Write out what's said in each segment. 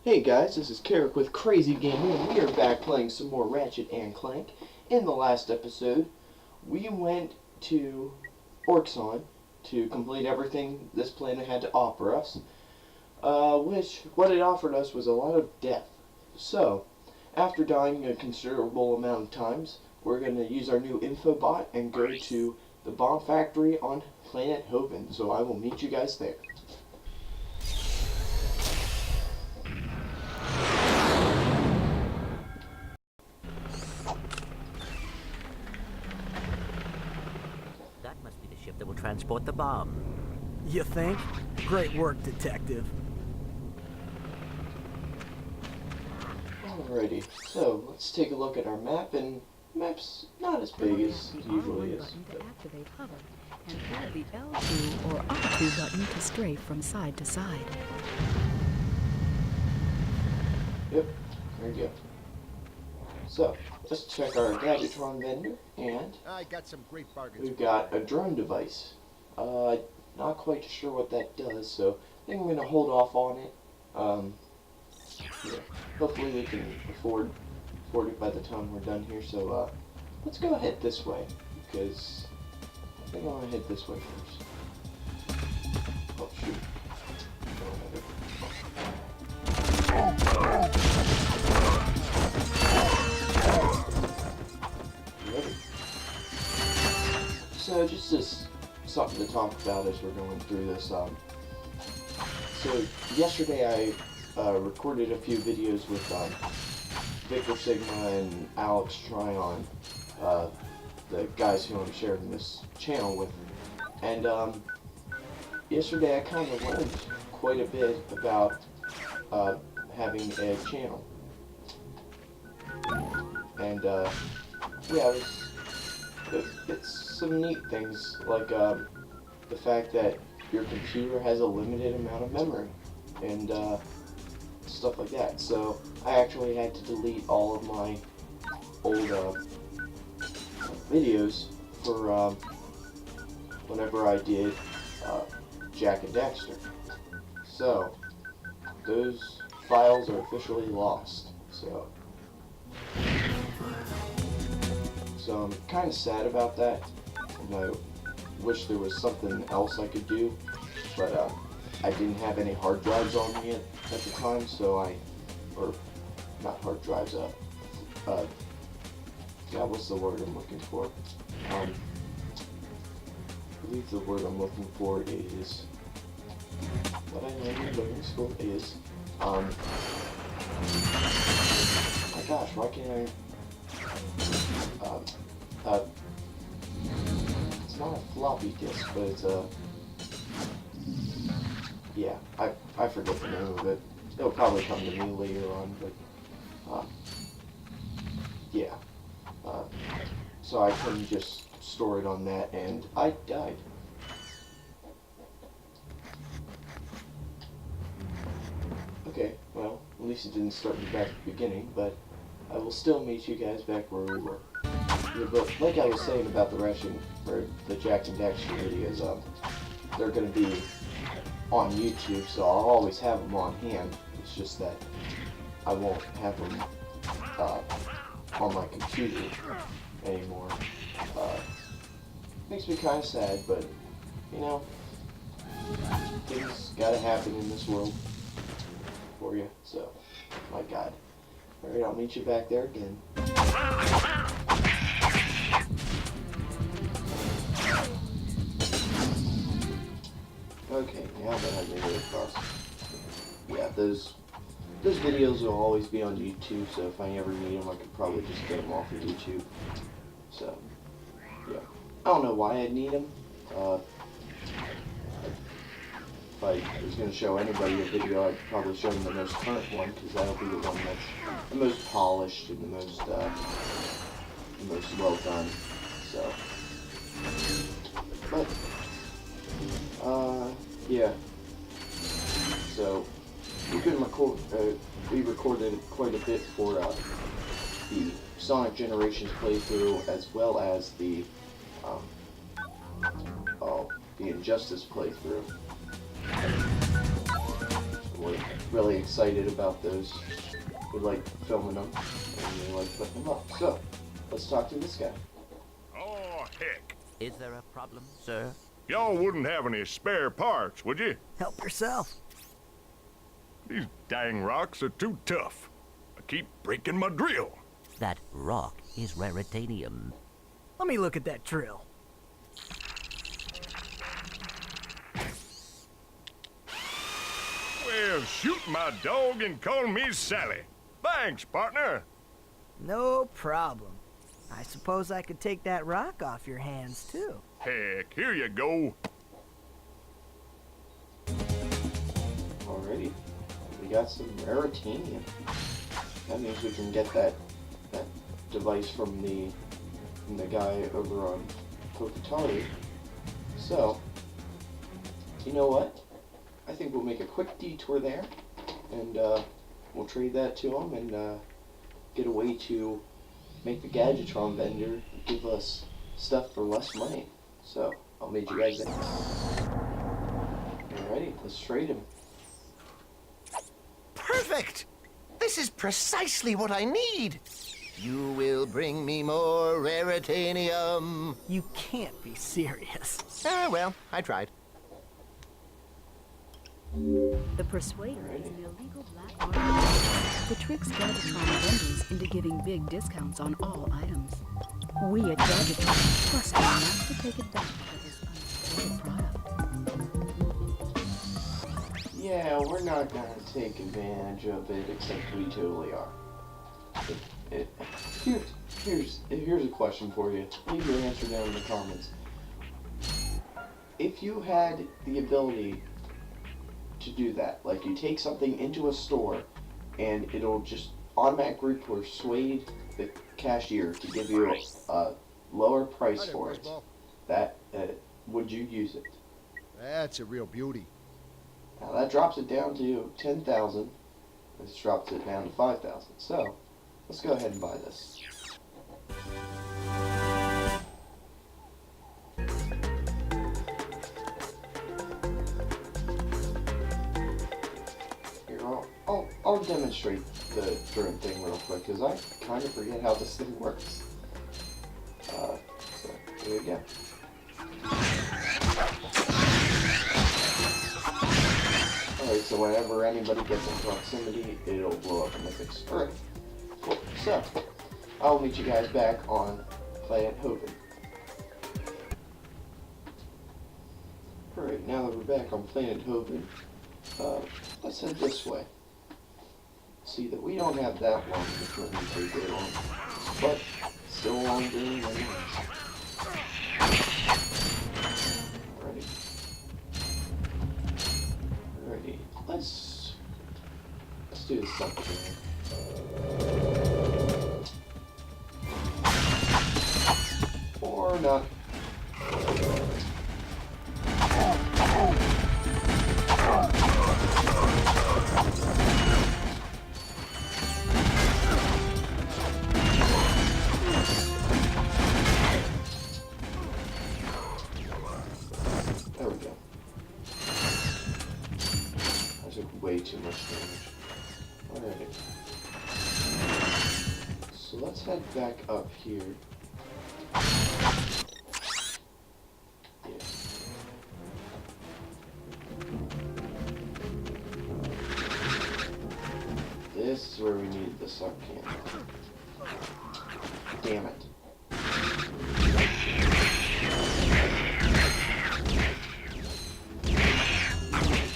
Hey guys, this is Carrick with Crazy Gaming, and we are back playing some more Ratchet and Clank. In the last episode, we went to Orxon to complete everything this planet had to offer us, what it offered us was a lot of death. So, after dying a considerable amount of times, we're going to use our new infobot and go to the bomb factory on planet Hoven. So I will meet you guys there. That must be the ship that will transport the bomb. You think? Great work, Detective. Alrighty, so let's take a look at our map, and map's not as big as it usually is. Button to activate hover, and hold the L2 or R2 button to strafe from side to side. Yep, there you go. So, let's check our Gadgetron vendor, and I got some great bargains. we've got a drone device. Not quite sure what that does, so I think I'm going to hold off on it. Yeah, hopefully we can afford it by the time we're done here, so let's go ahead this way, because I think I want to head this way first. Oh shoot. Ready. So just as something to talk about as we're going through this, so yesterday I recorded a few videos with Victor Sigma and Alex Tryon, the guys who I'm sharing this channel with, and yesterday I kind of learned quite a bit about having a channel, and yeah, it's some neat things, like the fact that your computer has a limited amount of memory, and stuff like that. So I actually had to delete all of my old videos for whenever I did Jack and Daxter. So those files are officially lost. So I'm kind of sad about that, and I wish there was something else I could do, but I didn't have any hard drives on me at the time, so or not hard drives, God, what's the word I'm looking for? I believe the word I'm looking for is, what I learned in school is, my gosh, why can't it's not a floppy disk, but it's a, yeah, I forget the name of it. It'll probably come to me later on, but, yeah. So I couldn't just store it on that, and I died. Okay, well, at least it didn't start me back at the beginning, but I will still meet you guys back where we were. Yeah, but like I was saying about the Ratchet, or the Jack and Daxter videos, they're going to be on YouTube, so I'll always have them on hand. It's just that I won't have them on my computer anymore. Makes me kind of sad, but you know, things gotta happen in this world for you. So, my God. All right, I'll meet you back there again. Okay, now that I've made it across, yeah, those videos will always be on YouTube, so if I ever need them, I could probably just get them off of YouTube. So, yeah. I don't know why I'd need them. If I was going to show anybody a video, I'd probably show them the most current one, because that'll be the one that's the most polished and the most well done. So, but yeah. So we recorded quite a bit for the Sonic Generations playthrough, as well as the Injustice playthrough. were really excited about those. We like filming them, and we like putting them up. So, let's talk to this guy. Oh, heck. Is there a problem, sir? Y'all wouldn't have any spare parts, would you? Help yourself. These dang rocks are too tough. I keep breaking my drill. That rock is raritanium. Let me look at that drill. Well, shoot my dog and call me Sally. Thanks, partner. No problem. I suppose I could take that rock off your hands, too. Heck, here you go. Alrighty. We got some raritanium. That means we can get that device from the guy over on Kokatari. So, you know what? I think we'll make a quick detour there, and we'll trade that to him and get a way to make the Gadgetron vendor give us stuff for less money. So, I'll meet you guys there. Alrighty, let's trade him. Perfect! This is precisely what I need. You will bring me more raritanium. You can't be serious. Ah, well, I tried. The Persuader is an illegal black market that tricks Gadgetron vendors into giving big discounts on all items. We at Gadgetron trust them not to take advantage of this unexpected product. Yeah, we're not gonna take advantage of it, except we totally are. Here's a question for you. Leave your answer down in the comments. If you had the ability to do that, like you take something into a store and it'll just automatically persuade the cashier to give you a lower price for it, that would you use it? That's a real beauty. Now that drops it down to 10,000. This drops it down to 5,000. So let's go ahead and buy this. Here, I'll demonstrate the drone thing real quick, because I kind of forget how this thing works. So here we go. Alright, so whenever anybody gets in proximity, it'll blow up in the face. Alright, cool. So, I'll meet you guys back on planet Hoven. Alright, now that we're back on planet Hoven, let's head this way. See that we don't have that long to turn very, very long, but still a long journey anyways. Alrighty, let's do something. Or not. There we go. I took way too much damage. Alrighty. So let's head back up here. Yeah. This is where we need the suck can. Damn it.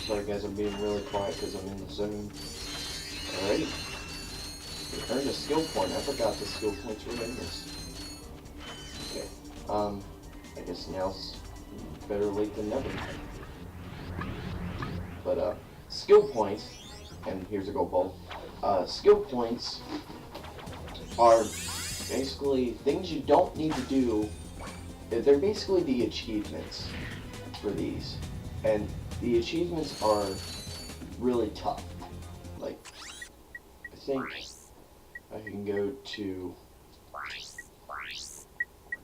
Sorry guys, I'm being really quiet because I'm in the zone. Alright. We earned a skill point. I forgot the skill points were in this. Okay. I guess now's better late than never. But, skill points, and here's a gold ball. Skill points are basically things you don't need to do. They're basically the achievements for these. And the achievements are really tough. Like, I think I can go to... What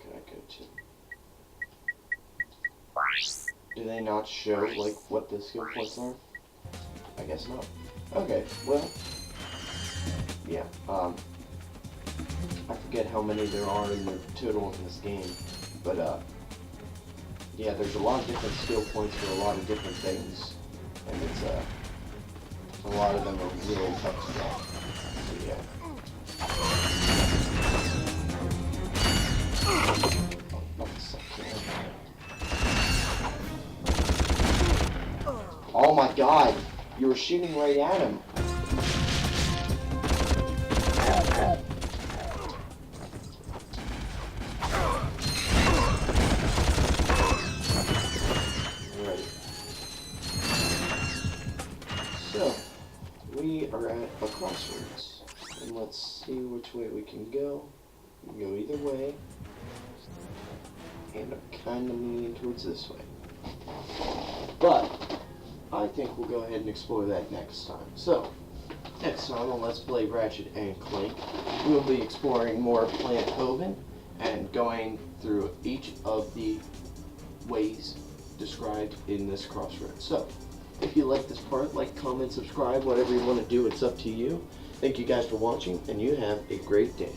can I go to? Do they not show, like, what the skill points are? I guess not. Okay, well, yeah, I forget how many there are in the total in this game, but, yeah, there's a lot of different skill points for a lot of different things, and it's, a lot of them are really tough to get, so yeah. Oh my god, you were shooting right at him. Right. So, we are at a crossroads, and let's see which way we can go. We can go either way, and I'm kind of leaning towards this way. But I think we'll go ahead and explore that next time. So, next time on Let's Play Ratchet and Clank, we'll be exploring more Planet Hoven and going through each of the ways described in this crossroads. So, if you like this part, like, comment, subscribe, whatever you want to do, it's up to you. Thank you guys for watching, and you have a great day.